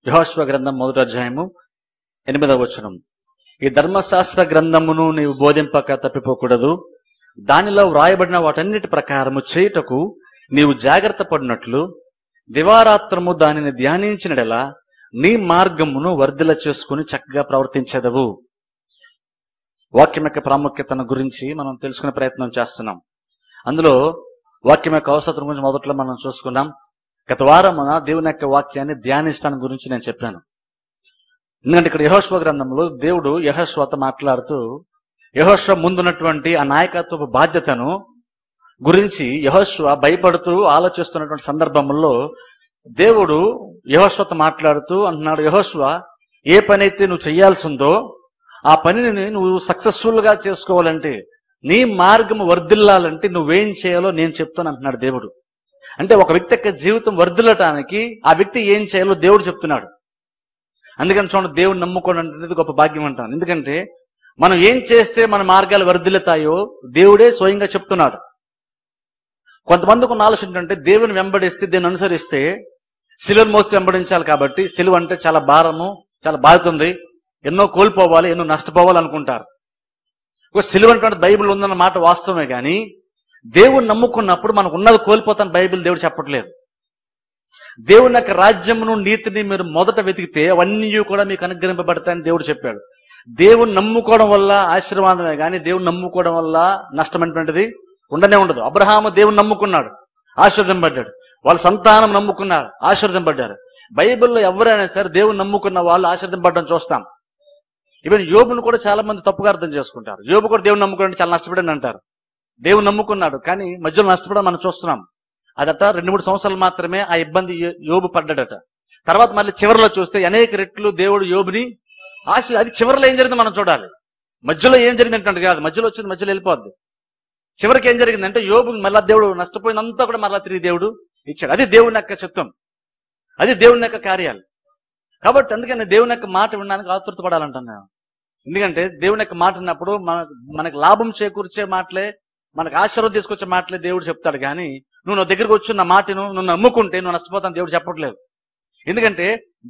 యెహోషువ గ్రంథం 1వ అధ్యాయము 8వ వచనం. ఈ ధర్మశాస్త్ర గ్రంథమును నీవు బోధింపక తప్పిపోకూడదు. దానిలో వ్రాయబడిన వాటన్నిటి ప్రకారము చేయుటకు నీవు జాగ్రత్త పడినట్లు దివారాత్రము దానిని ధ్యానించినడెలా నీ మార్గమును వర్ధిల్ల చేసుకుని చక్కగా ప్రవర్తించెదవు. వాక్యం యొక్క ప్రాముఖ్యతను గురించి మనం తెలుసుకునే ప్రయత్నం చేస్తున్నాం. అందులో వాక్యం యొక్క అవసరం గురించి మొదట్లో మనం చూసుకున్నాం. గత వారమున దేవుని యొక్క వాక్యాన్ని ధ్యానించడానికి గురించి నేను చెప్పాను. ఎందుకంటే ఇక్కడ యెహోషువ గ్రంథంలో దేవుడు యెహోషువతో మాట్లాడుతూ యెహోషువ ముందున్నటువంటి ఆ నాయకత్వ బాధ్యతను గురించి యెహోషువ భయపడుతూ ఆలోచిస్తున్నటువంటి సందర్భంలో దేవుడు యెహోషువతో మాట్లాడుతూ అంటున్నాడు, యెహోషువ, ఏ పని అయితే నువ్వు చేయాల్సి ఉందో ఆ పనిని నువ్వు సక్సెస్ఫుల్ గా చేసుకోవాలంటే, నీ మార్గము వర్ధిల్లాలంటే నువ్వేం చేయాలో నేను చెప్తాను అంటున్నాడు దేవుడు. అంటే ఒక వ్యక్తి యొక్క జీవితం వర్ధిల్లటానికి ఆ వ్యక్తి ఏం చేయాలో దేవుడు చెప్తున్నాడు. అందుకని చూడండి, దేవుని నమ్ముకోవడం అనేది గొప్ప భాగ్యం అంటాను. ఎందుకంటే మనం ఏం చేస్తే మన మార్గాలు వర్ధిల్లుతాయో దేవుడే స్వయంగా చెప్తున్నాడు. కొంతమందికి ఉన్న ఆలోచన ఏంటంటే, దేవుని వెంబడిస్తే, దేవుని అనుసరిస్తే సిలువను మోస్తూ వెంబడించాలి కాబట్టి సిలువ అంటే చాలా భారము, చాలా బాధ్యత ఉంది, ఎన్నో కోల్పోవాలి, ఎన్నో నష్టపోవాలి అనుకుంటారు. సిలువ అంటే బైబిల్ ఉందన్న మాట వాస్తవమే, కానీ దేవుని నమ్ముకున్నప్పుడు మనకు ఉన్నది కోల్పోతాను బైబిల్ దేవుడు చెప్పట్లేదు. దేవుని యొక్క రాజ్యమును నీతిని మీరు మొదట వెతికితే అవన్నీ కూడా మీకు అనుగ్రహింపబడతాయని దేవుడు చెప్పాడు. దేవుని నమ్ముకోవడం వల్ల ఆశీర్వాదమే, కానీ దేవుని నమ్ముకోవడం వల్ల నష్టమైనటువంటిది ఉండనే ఉండదు. అబ్రహాము దేవుని నమ్ముకున్నాడు, ఆశీర్వదింపడ్డాడు. వాళ్ళ సంతానం నమ్ముకున్నారు, ఆశీర్వదింపడ్డారు. బైబిల్లో ఎవరైనా సరే దేవుని నమ్ముకున్న వాళ్ళు ఆశీర్వదింపడ్డం చూస్తాం. ఈవెన్ యోబును కూడా చాలా మంది తప్పుగా అర్థం చేసుకుంటారు. యోబు కూడా దేవుని నమ్ముకున్నాడు, చాలా నష్టపడని అంటారు. దేవుని నమ్ముకున్నాడు, కానీ మధ్యలో నష్టపడడం మనం చూస్తున్నాం. అదట 2-3 సంవత్సరాలు మాత్రమే ఆ ఇబ్బంది యోబు పడ్డాడట. తర్వాత మళ్ళీ చివరిలో చూస్తే అనేక రెట్లు దేవుడు యోబుని అది చివరిలో ఏం జరిగింది మనం చూడాలి. మధ్యలో ఏం జరిగింది అంటే కాదు, మధ్యలో వచ్చింది మధ్యలో వెళ్ళిపోద్ది. చివరికి ఏం జరిగిందంటే యోబు మళ్ళా దేవుడు నష్టపోయిందంతా కూడా మళ్ళా తిరిగి దేవుడు ఇచ్చాడు. అది దేవుని యొక్క చిత్తం, అది దేవుని యొక్క కార్యాలు. కాబట్టి అందుకని దేవుని యొక్క మాట వినడానికి ఆతృత పడాలంటున్నాను. ఎందుకంటే దేవుని యొక్క మాట విన్నప్పుడు మనకు లాభం చేకూర్చే మాటలే, మనకు ఆశీర్వాదం తీసుకొచ్చే మాటలే దేవుడు చెప్తాడు. కానీ నువ్వు నా దగ్గరకు వచ్చి నా మాటను నువ్వు నమ్ముకుంటే నువ్వు నష్టపోతాను దేవుడు చెప్పట్లేదు. ఎందుకంటే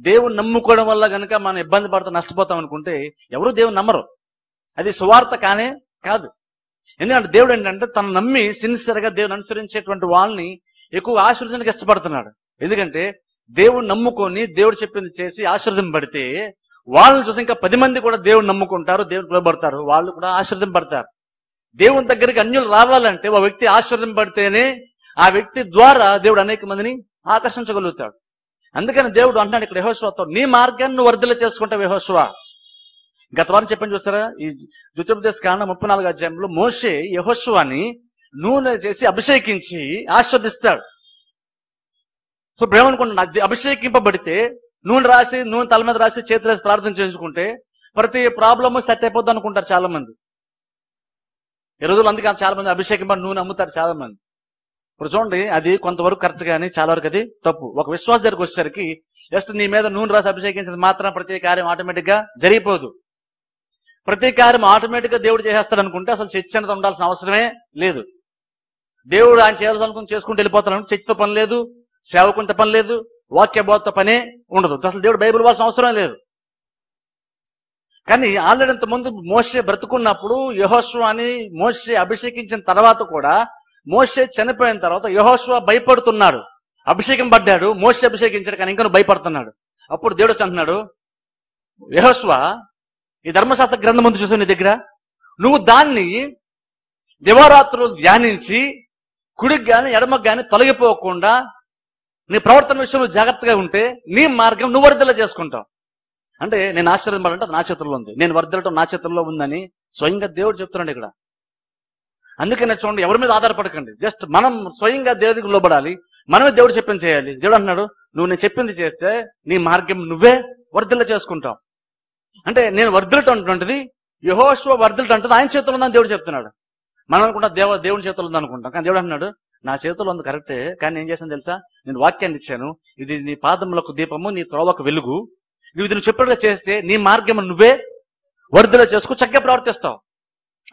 దేవుని నమ్ముకోవడం వల్ల గనుక మనం ఇబ్బంది పడతాం, నష్టపోతాం అనుకుంటే ఎవరు దేవుని నమ్మరు. అది సువార్త కానే కాదు. ఎందుకంటే దేవుడు ఏంటంటే తను నమ్మి సిన్సియర్ గా దేవుని అనుసరించేటువంటి వాళ్ళని ఎక్కువ ఆశీర్వదించడానికి ఇష్టపడుతున్నాడు. ఎందుకంటే దేవుడు నమ్ముకొని దేవుడు చెప్పింది చేసి ఆశీర్వదింపబడితే వాళ్ళని చూసి ఇంకా 10 మంది కూడా దేవుడు నమ్ముకుంటారు, దేవుడు పిలువబడతారు, వాళ్ళు కూడా ఆశీర్వదింపబడతారు. దేవుని దగ్గరికి అన్యులు రావాలంటే ఒక వ్యక్తి ఆశీర్వదింపబడితేనే ఆ వ్యక్తి ద్వారా దేవుడు అనేక మందిని ఆకర్షించగలుగుతాడు. అందుకని దేవుడు అంటున్నాడు ఇక్కడ యెహోషువతో, నీ మార్గాన్ని నువ్వు వర్ధిల్ల చేసుకుంటావు యెహోషువ. గత వారం చెప్పని చూస్తారా, ఈ ద్వితీయోపదేశ కాండం 34వ అధ్యాయంలో మోషే యెహోషువని నూనె చేసి అభిషేకించి ఆశీర్వదిస్తాడు. సో ఇప్పుడు ఏమనుకుంటున్నా, అభిషేకింపబడితే నూనె తల మీద రాసి చేతి రాసి ప్రార్థన చేయించుకుంటే ప్రతి ప్రాబ్లమ్ సెట్ అయిపోద్ది అనుకుంటారు చాలా మంది. ఈ రోజులు అందుకని చాలా మంది అభిషేకింపబడి నూనె అమ్ముతారు చాలా మంది. ఇప్పుడు చూడండి, అది కొంతవరకు కరెక్ట్ కానీ చాలా వరకు అది తప్పు. ఒక విశ్వాస దగ్గరకు వచ్చేసరికి జస్ట్ నీ మీద నూనె రాసి అభిషేకించిన మాత్రం ప్రతి కార్యం ఆటోమేటిక్ గా జరిగిపోదు. ప్రతి కార్యం ఆటోమేటిక్ గా దేవుడు చేసేస్తాడు అనుకుంటే అసలు చర్చ అనేది ఉండాల్సిన అవసరమే లేదు. దేవుడు ఆయన చేయాల్సి అనుకుని చేసుకుంటూ వెళ్ళిపోతాడు. చర్చతో పని లేదు, సేవకుంటే పని లేదు, వాక్య బోధతో పనే ఉండదు. అసలు దేవుడు బైబిల్ వాల్సిన అవసరమే లేదు. కానీ ఆల్రెడీ ఇంతకుముందు మోషే బ్రతుకున్నప్పుడు యెహోషువ అని మోషే అభిషేకించిన తర్వాత కూడా మోషే చనిపోయిన తర్వాత యెహోషువ భయపడుతున్నాడు. అభిషేకం పడ్డాడు, మోషే అభిషేకించాడు, కానీ ఇంకా నువ్వు భయపడుతున్నాడు. అప్పుడు దేవుడు అంటున్నాడు, యెహోషువ, ఈ ధర్మశాస్త్ర గ్రంథం ముందు చూసావు నీ దగ్గర, నువ్వు దాన్ని దివారాత్రులు ధ్యానించి కుడికి గాని ఎడమకు గాని తొలగిపోకుండా నీ ప్రవర్తన విషయంలో జాగ్రత్తగా ఉంటే నీ మార్గం నువ్వు వర్ధిల్ల చేసుకుంటావు. అంటే నేను ఆశీర్వదింపాలంటే అది నా చేతుల్లో ఉంది, నేను వర్ధిల్లటం నా చేతుల్లో ఉందని స్వయంగా దేవుడు చెప్తున్నాడు ఇక్కడ. అందుకనే చూడండి, ఎవరి మీద ఆధారపడకండి, జస్ట్ మనం స్వయంగా దేవుడికి లోబడాలి, మనమే దేవుడు చెప్పింది చేయాలి. దేవుడు అంటున్నాడు, నువ్వు నేను చెప్పింది చేస్తే నీ మార్గం నువ్వే వర్ధిల్ల చేసుకుంటావు. అంటే నేను వర్ధిల్లటం అంటున్నది యెహోషువ వర్ధిల్లటం అంటుంది ఆయన చేతుల్లో ఉందని దేవుడు చెప్తున్నాడు. మనం అనుకుంటా దేవుని చేతుల్లో ఉంది అనుకుంటాం, కానీ దేవుడు అంటున్నాడు నా చేతుల్లో ఉంది కరెక్టే, కానీ ఏం చేశాను తెలుసా, నేను వాక్యాన్ని ఇచ్చాను, ఇది నీ పాదములకు దీపము, నీ త్రోవకు వెలుగు, నువ్వు ఇది చెప్పినట్టుగా చేస్తే నీ మార్గము నువ్వే వర్ధిల్ల చేసుకు చక్కగా ప్రవర్తిస్తావు.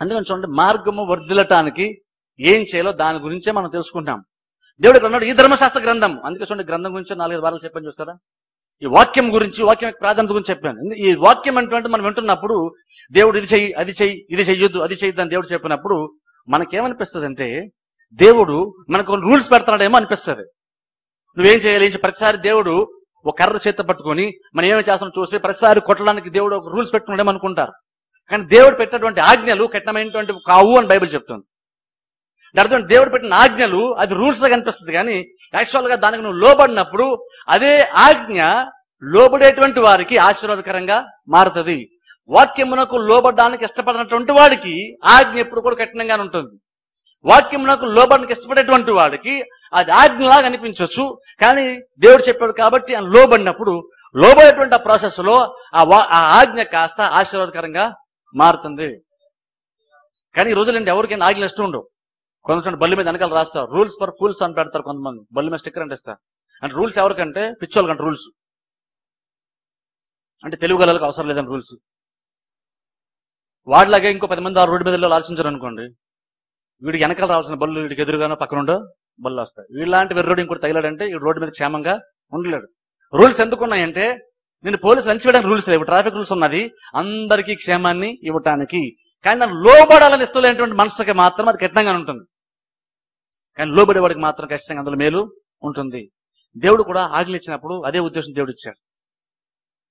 అందుకని చూడండి, మార్గము వర్ధిల్లటానికి ఏం చేయాలో దాని గురించే మనం తెలుసుకుంటాం. దేవుడు ఇక్కడ ఉన్నాడు, ఈ ధర్మశాస్త్ర గ్రంథం. అందుకే చూడండి, గ్రంథం గురించి 4-5 వారాలు చెప్పని చూస్తారా. ఈ వాక్యం గురించి, వాక్యం యొక్క ప్రాధాన్యత గురించి చెప్పాను. ఈ వాక్యం అంటే మనం వింటున్నప్పుడు దేవుడు ఇది చెయ్యి, అది చెయ్యి, ఇది చెయ్యొద్దు, అది చెయ్యొద్దు అని దేవుడు చెప్పినప్పుడు మనకేమనిపిస్తుంది అంటే దేవుడు మనకు రూల్స్ పెడతాడేమో అనిపిస్తుంది. నువ్వేం చేయాలి, ప్రతిసారి దేవుడు ఒక కర్ర చేత పట్టుకొని మనం ఏమి చేస్తామో చూసి ప్రతిసారి కొట్టడానికి దేవుడు ఒక రూల్స్ పెట్టుకున్నాడేమో అనుకుంటారు. కానీ దేవుడు పెట్టినటువంటి ఆజ్ఞలు కఠినమైనటువంటి కావు అని బైబిల్ చెప్తుంది. అర్థం, దేవుడు పెట్టిన ఆజ్ఞలు అది రూల్స్ లాగా అనిపిస్తుంది, కానీ యాక్చువల్ గా దానికి నువ్వు లోబడినప్పుడు అదే ఆజ్ఞ లోబడేటువంటి వారికి ఆశీర్వాదకరంగా మారుతుంది. వాక్యమునకు లోబడడానికి ఇష్టపడినటువంటి వాడికి ఆజ్ఞ ఎప్పుడు కూడా కఠినంగానే ఉంటుంది. వాక్యమునకు లోబడడానికి ఇష్టపడేటువంటి వాడికి అది ఆజ్ఞలాగా అనిపించవచ్చు, కానీ దేవుడు చెప్పాడు కాబట్టి ఆయన లోబడినప్పుడు లోబడేటువంటి ఆ ప్రాసెస్ లో ఆ ఆజ్ఞ కాస్త ఆశీర్వాదకరంగా మారుతుంది. కానీ ఈ రోజులంటే ఎవరికైనా ఆజ్ఞలు ఇష్టం ఉండవు. కొంతమంది బల్లి మీద వెనకాల రాస్తారు రూల్స్ ఫర్ ఫూల్స్ అని పెడతారు. కొంతమంది బల్లి మీద స్టిక్కర్ అంటిస్తారు. అంటే రూల్స్ ఎవరికంటే పిచ్చోళ్ళకంటే రూల్స్ అంటే తెలుగు గలలకు అవసరం లేదని రూల్స్. వాడిలాగే ఇంకో 10 మంది ఆ రోడ్డు మీద ఆలోచించారు అనుకోండి, వీడికి వెనకాల రావాల్సిన బళ్ళు వీడికి ఎదురుగానో పక్కనుండో బళ్ళు వస్తాయి. వీళ్ళలాంటి వెర్రోడు ఇంకోటి తగిలాడంటే ఈ రోడ్డు మీద క్షేమంగా ఉండలేడు. రూల్స్ ఎందుకున్నాయంటే నేను పోలీసులు అంచివేయడానికి రూల్స్ లేవు, ట్రాఫిక్ రూల్స్ ఉన్నది అందరికీ క్షేమాన్ని ఇవ్వటానికి. కానీ నన్ను లోబడాలని ఇష్టం లేనటువంటి మనసుకి మాత్రం అది కఠినంగా ఉంటుంది, కానీ లోబడేవాడికి మాత్రం ఖచ్చితంగా అందులో మేలు ఉంటుంది. దేవుడు కూడా ఆజ్ఞలు ఇచ్చినప్పుడు అదే ఉద్దేశం దేవుడు ఇచ్చాడు.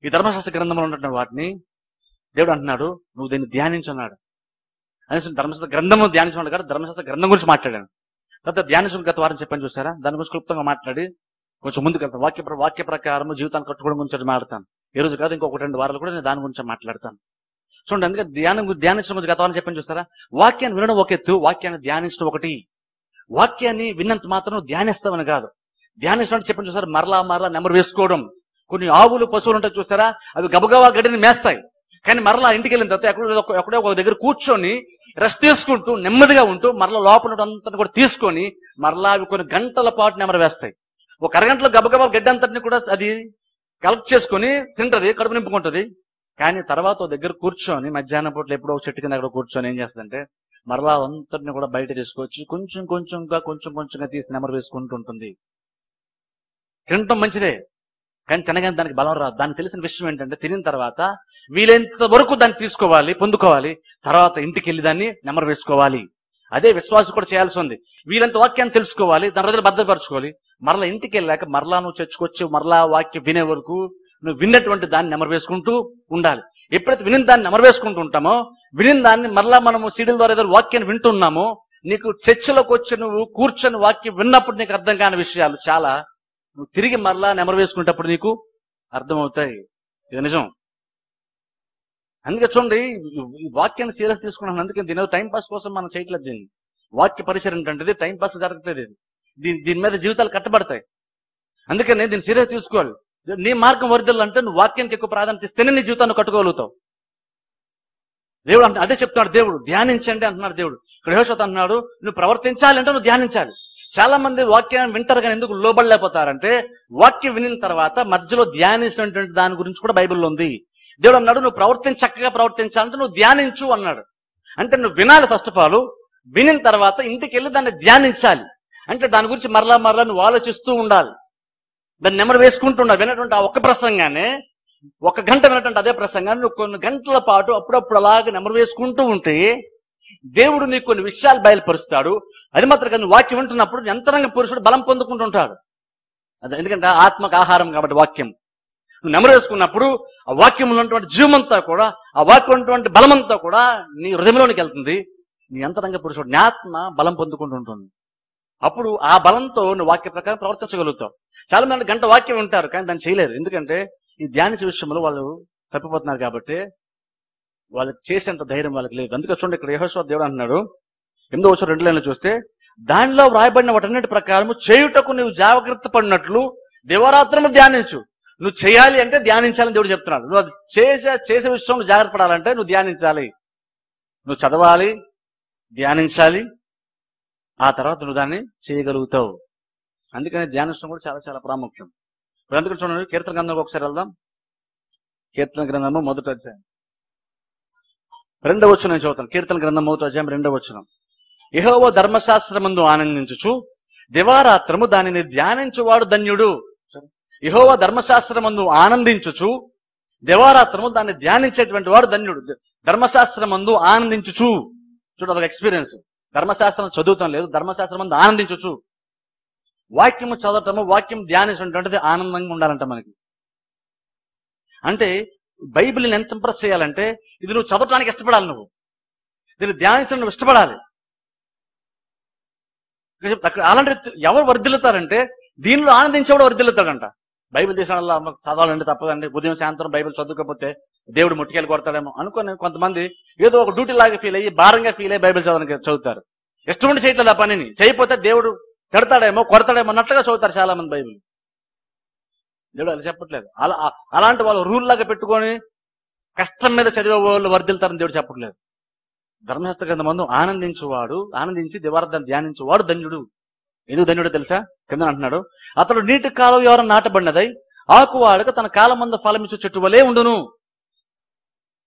ఈ ధర్మశాస్త్ర గ్రంథంలో ఉన్నటువంటి వాటిని దేవుడు అంటున్నాడు నువ్వు దీన్ని ధ్యానించున్నాడు. అనేసి ధర్మశాస్త్ర గ్రంథము ధ్యానించున్నాడు కాబట్టి ధర్మశాస్త్ర గ్రంథం గురించి మాట్లాడాను. తర్వాత ధ్యానించడం గత వారం చెప్పాను చూసారా, దాని గురించి క్లుప్తంగా మాట్లాడి కొంచెం ముందుకు వెళ్తాను. వాక్య ప్రకారం జీవితాన్ని కట్టుకోవడం గురించి మాట్లాడతాను. ఈ రోజు కాదు ఇంకొక 2 వారాలు కూడా నేను దాని గురించి మాట్లాడతాను. చూడండి, అందుకే ధ్యానించడం గురించి గత వారం చెప్పాను చూసారా. వాక్యాన్ని వినడం ఒక ఎత్తు, వాక్యాన్ని ధ్యానించడం ఒకటి. వాక్యాన్ని విన్నంత మాత్రం ధ్యానిస్తామని కాదు. ధ్యానించడం చెప్పని చూసారా, మరలా నెమరు వేసుకోవడం. కొన్ని ఆవులు పశువులు ఉంటాయి చూసారా, అవి గబగబా గడ్డిని మేస్తాయి, కానీ మరలా ఇంటికి వెళ్ళిన తర్వాత ఎక్కడో ఒక దగ్గర కూర్చొని రెస్ట్ తీసుకుంటూ నెమ్మదిగా ఉంటూ మరలా లోపల అంతా కూడా తీసుకొని మరలా అవి కొన్ని గంటల పాటు నెమరు వేస్తాయి. ఒక అరగంటలో గబగబా గడ్డి అంతటిని కూడా అది కలెక్ట్ చేసుకుని తింటది, కడుపు నింపుకుంటది. కానీ తర్వాత దగ్గర కూర్చొని మధ్యాహ్నం పూటలు ఎప్పుడో చెట్టు కింద అక్కడ కూర్చొని ఏం చేస్తుందంటే మరలా అంతటిని కూడా బయట తీసుకొచ్చి కొంచెం కొంచెంగా తీసి నెమరు వేసుకుంటూ ఉంటుంది. తినటం మంచిదే, కానీ తినగానే దానికి బలం రాదు. దానికి తెలిసిన విషయం ఏంటంటే తినిన తర్వాత వీలైనంత వరకు దాన్ని తీసుకోవాలి, పొందుకోవాలి, తర్వాత ఇంటికి వెళ్ళి దాన్ని నెమరు వేసుకోవాలి. అదే విశ్వాసం కూడా చేయాల్సి ఉంది. వీలంత వాక్యాన్ని తెలుసుకోవాలి, దాని రోజులు భద్రపరచుకోవాలి. మరలా ఇంటికి వెళ్ళాక మరలా నువ్వు చర్చకొచ్చి మరలా వాక్యం వినే వరకు నువ్వు విన్నటువంటి దాన్ని నెమరు వేసుకుంటూ ఉండాలి. ఎప్పుడైతే వినిన దాన్ని నెమరు వేసుకుంటూ ఉంటామో, వినిన దాన్ని మరలా మనము సీడీల ద్వారా ఏదో వాక్యాన్ని వింటున్నామో, నీకు చర్చలోకి వచ్చి నువ్వు కూర్చొని వాక్యం విన్నప్పుడు నీకు అర్థం కాని విషయాలు చాలా నువ్వు తిరిగి మరలా నెమరు వేసుకునేటప్పుడు నీకు అర్థమవుతాయి. ఇది నిజం. అందుకే చూడండి, ఈ వాక్యాన్ని సీరియస్ తీసుకున్నాను. అందుకే దీని టైం పాస్ కోసం మనం చేయట్లేదు. దీన్ని వాక్య పరిచయం ఏంటంటే టైం పాస్ జరగట్లేదు. దీని మీద జీవితాలు కట్టబడతాయి. అందుకనే దీన్ని సీరియస్ తీసుకోవాలి. నీ మార్గం వర్ధిల్లంటే నువ్వు వాక్యానికి ఎక్కువ ప్రాధాన్యత ఇస్తేనే నీ జీవితాన్ని కట్టుకోగలుగుతావు. దేవుడు అంటే అదే చెప్తున్నాడు. దేవుడు ధ్యానించండి అంటున్నాడు. దేవుడు ఇక్కడ యెహోషువతో అన్నాడు నువ్వు ప్రవర్తించాలి అంటే నువ్వు ధ్యానించాలి. చాలా మంది వాక్యాన్ని వింటారు కానీ ఎందుకు లోబడలేకపోతారంటే వాక్యం వినిన తర్వాత మధ్యలో ధ్యానించినటువంటి దాని గురించి కూడా బైబిల్లో ఉంది. దేవుడు అన్నాడు నువ్వు చక్కగా ప్రవర్తించాలంటే నువ్వు ధ్యానించు అన్నాడు. అంటే నువ్వు వినాలి. ఫస్ట్ ఆఫ్ ఆల్ వినిన తర్వాత ఇంటికి వెళ్ళి దాన్ని ధ్యానించాలి. అంటే దాని గురించి మరలా నువ్వు ఆలోచిస్తూ ఉండాలి, దాన్ని నెమరు వేసుకుంటూ ఉండాలి. వినటువంటి ఆ ఒక్క ప్రసంగానే 1 గంట వినటువంటి అదే ప్రసంగాన్ని నువ్వు కొన్ని గంటల పాటు అప్పుడప్పుడు అలాగే నెమరు వేసుకుంటూ ఉంటే దేవుడు నీకు కొన్ని విషయాలు బయలుపరుస్తాడు. అది మాత్రం కాదు, వాక్యం వింటున్నప్పుడు యంత్రాంగ పురుషుడు బలం పొందుకుంటుంటాడు. అదే ఎందుకంటే ఆత్మకు ఆహారం కాబట్టి వాక్యం. నువ్వు నెమరు వేసుకున్నప్పుడు ఆ వాక్యంలో ఉన్నటువంటి జీవమంతా కూడా, ఆ వాక్యం ఉన్నటువంటి బలమంతా కూడా నీ హృదయంలోనికి వెళ్తుంది. నీ యంత్రాంగ పురుషుడు నీ ఆత్మ బలం పొందుకుంటుంటుంది. అప్పుడు ఆ బలంతో నువ్వు వాక్య ప్రకారం ప్రవర్తించగలుగుతావు. చాలా మంది గంట వాక్యం వింటారు కానీ దాన్ని చేయలేరు. ఎందుకంటే ఈ ధ్యానించే విషయంలో వాళ్ళు తప్పిపోతున్నారు కాబట్టి వాళ్ళకి చేసేంత ధైర్యం వాళ్ళకి లేదు. అందుకే చూడండి ఇక్కడ యెహోషువ దేవుడు అంటున్నాడు 8వ 2 లైన్లు చూస్తే దానిలో వ్రాయబడిన వాటన్నిటి ప్రకారము చేయుటకు నువ్వు జాగ్రత్త పడినట్లు దివారాత్రము ధ్యానించు. నువ్వు చేయాలి అంటే ధ్యానించాలని దేవుడు చెప్తున్నాడు. నువ్వు అది చేసే విషయంలో జాగ్రత్త పడాలంటే నువ్వు ధ్యానించాలి, నువ్వు చదవాలి, ధ్యానించాలి, ఆ తర్వాత నువ్వు దాన్ని చేయగలుగుతావు. అందుకని ధ్యానించడం కూడా చాలా చాలా ప్రాముఖ్యం. ఇప్పుడు అందుకని చూడండి కీర్తన గ్రంథంలో ఒకసారి వెళ్దాం. కీర్తన గ్రంథము 1వ అధ్యాయం 2వ వచనం నేను చదువుతాను. కీర్తన గ్రంథం 1వ అధ్యాయం 2వ వచనం. యెహోవా ధర్మశాస్త్రమందు ఆనందించుచు దివారాత్రము దానిని ధ్యానించువాడు ధన్యుడు. యెహోవా ధర్మశాస్త్రమందు ఆనందించుచు దివారాత్రము దాన్ని ధ్యానించేటువంటి వాడు ధన్యుడు. ధర్మశాస్త్రమందు ఆనందించుచు, చూడు అదొక ఎక్స్పీరియన్స్. ధర్మశాస్త్రం చదువుతాం లేదు, ధర్మశాస్త్రమందు ఆనందించుచు. వాక్యము చదవటము, వాక్యం ధ్యానించటువంటిది ఆనందంగా ఉండాలంట మనకి. అంటే బైబిల్ని ఎంత ఇంప్రెస్ చేయాలంటే, ఇది నువ్వు చదవటానికి ఇష్టపడాలి, నువ్వు దీన్ని ధ్యానించడం నువ్వు ఇష్టపడాలి. అలాంటి ఎవరు వర్ధిల్లుతారంటే, దీనిలో ఆనందించేవాడు వర్ధిల్లుతాడంట. బైబిల్ తీసిన చదవాలంటే తప్పదండి, ఉదయం సాయంత్రం బైబిల్ చదువుకోకపోతే దేవుడు ముట్టికెళ్ళి కొడతాడేమో అనుకుని కొంతమంది ఏదో ఒక డ్యూటీ లాగా ఫీల్ అయ్యి, భారంగా ఫీల్ అయ్యి బైబిల్ చదువుతారు. ఇష్టం ఉండి చేయట్లేదు ఆ పనిని, చేయకపోతే దేవుడు తిడతాడేమో కొడతాడేమో అన్నట్లుగా చదువుతారు చాలా మంది బైబిల్. దేవుడు అది చెప్పట్లేదు. అలాంటి వాళ్ళు రూల్ లాగా పెట్టుకొని కష్టం మీద చదివే వాళ్ళు వర్ధిల్తారని దేవుడు చెప్పట్లేదు. ధర్మశాస్త్ర గ్రంథమందు ఆనందించి దివారాత్రం ధ్యానించువాడు ధన్యుడు. ఎందుకు ధన్యుడో తెలుసా? కింద అంటున్నాడు, అతడు నీటి కాలువ ఎవరైనా నాటబడినదై ఆకువాడక తన కాలమందు ఫలమిచ్చు చెట్టు వలే ఉండును.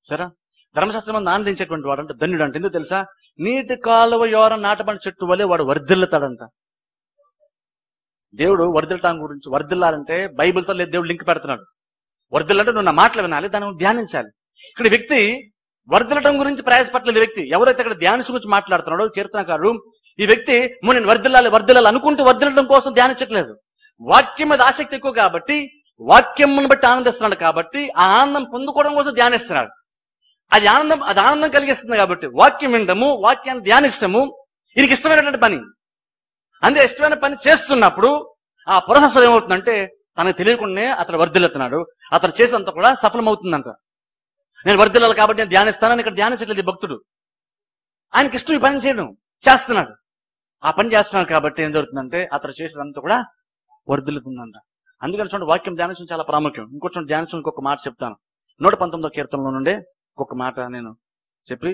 సరే, ధర్మశాస్త్రం మందు ఆనందించేటువంటి వాడు అంటే ధన్యుడు అంటే ఎందుకు తెలుసా? నీటి కాలువ ఎవరైనా నాటబడిన చెట్టు వలే వాడు వర్ధిల్లుతాడంట. దేవుడు వర్ధిల్లటం గురించి, వర్ధిల్లాలంటే బైబిల్తో లేదు, దేవుడు లింక్ పెడుతున్నాడు. వర్ధిల్లంటే నువ్వు నా మాటలు వినాలి, దాన్ని ధ్యానించాలి. ఇక్కడ వ్యక్తి వర్ధిల్లటం గురించి ప్రయాసపట్లేదు. వ్యక్తి ఎవరైతే ఇక్కడ ధ్యానించు గురించి మాట్లాడుతున్నాడో కీర్తనకారుడు, ఈ వ్యక్తి నేను వర్ధిల్లాలి అనుకుంటూ వర్ధిల్లడం కోసం ధ్యానించట్లేదు. వాక్యం మీద ఆసక్తి ఎక్కువ కాబట్టి, వాక్యమును బట్టి ఆనందిస్తున్నాడు కాబట్టి, ఆ ఆనందం పొందుకోవడం కోసం ధ్యానిస్తున్నాడు. అది ఆనందం కలిగిస్తుంది కాబట్టి వాక్యం వినడము, వాక్యాన్ని ధ్యానించడము ఈయనకి ఇష్టమైనటువంటి పని. అంతే ఇష్టమైన పని చేస్తున్నప్పుడు ఆ ప్రాసెస్ ఏమవుతుందంటే, తనకు తెలియకుండానే అతడు వర్ధిల్లుతున్నాడు, అతడు చేసేంత కూడా సఫలమవుతుందంట. నేను వర్ధిల్లాలి కాబట్టి నేను ధ్యానిస్తానని ఇక్కడ ధ్యానించట్లేదు భక్తుడు. ఆయనకి ఇష్టం ఈ పని చేయడం, చేస్తున్నాడు. ఆ పని చేస్తున్నాడు కాబట్టి ఏం జరుగుతుందంటే అతడు చేసేదంతా కూడా వర్ధిల్లుతుందంట. అందుకని చూడండి, వాక్యం ధ్యానించడం చాలా ప్రాముఖ్యం. ఇంకొంచెం ధ్యానించడం ఇంకొక మాట చెప్తాను. 119వ కీర్తనలో నుండే ఇంకొక మాట నేను చెప్పి